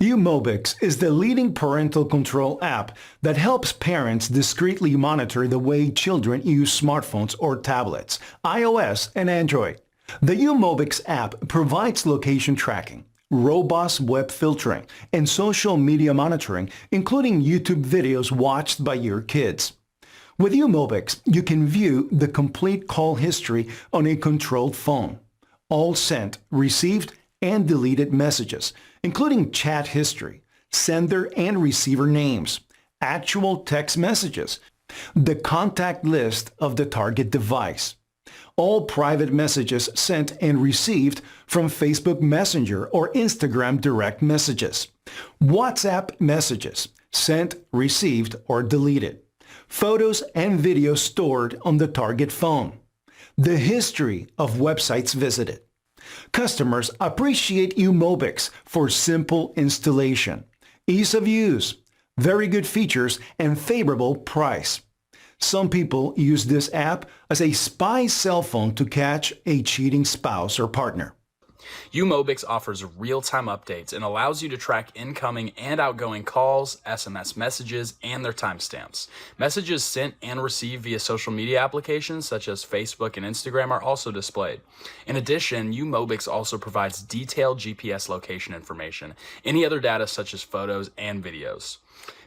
uMobix is the leading parental control app that helps parents discreetly monitor the way children use smartphones or tablets, iOS and Android. The uMobix app provides location tracking, robust web filtering, and social media monitoring, including YouTube videos watched by your kids. With uMobix, you can view the complete call history on a controlled phone, all sent, received, and deleted messages, including chat history, sender and receiver names, actual text messages, the contact list of the target device, all private messages sent and received from Facebook Messenger or Instagram direct messages, WhatsApp messages sent, received, or deleted, photos and videos stored on the target phone, the history of websites visited. Customers appreciate uMobix for simple installation, ease of use, very good features, and favorable price. Some people use this app as a spy cell phone to catch a cheating spouse or partner. uMobix offers real-time updates and allows you to track incoming and outgoing calls, SMS messages, and their timestamps. Messages sent and received via social media applications such as Facebook and Instagram are also displayed. In addition, uMobix also provides detailed GPS location information, any other data such as photos and videos.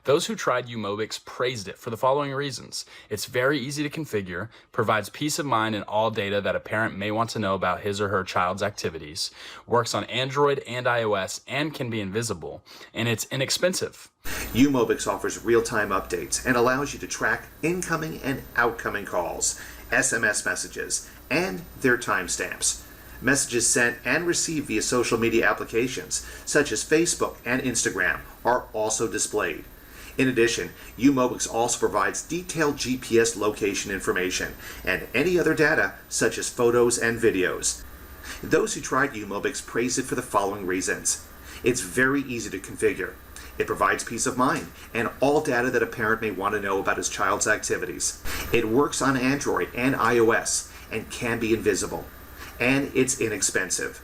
Those who tried uMobix praised it for the following reasons. It's very easy to configure, provides peace of mind in all data that a parent may want to know about his or her child's activities, works on Android and iOS, and can be invisible, and it's inexpensive. uMobix offers real-time updates and allows you to track incoming and outgoing calls, SMS messages, and their timestamps. Messages sent and received via social media applications such as Facebook and Instagram are also displayed. In addition, uMobix also provides detailed GPS location information and any other data such as photos and videos. Those who tried uMobix praised it for the following reasons. It's very easy to configure. It provides peace of mind and all data that a parent may want to know about his child's activities. It works on Android and iOS and can be invisible. And it's inexpensive.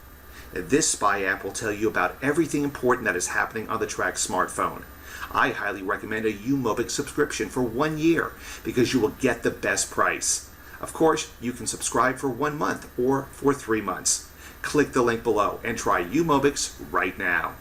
This spy app will tell you about everything important that is happening on the tracked smartphone. I highly recommend a uMobix subscription for 1 year because you will get the best price. Of course, you can subscribe for 1 month or for 3 months. Click the link below and try uMobix right now.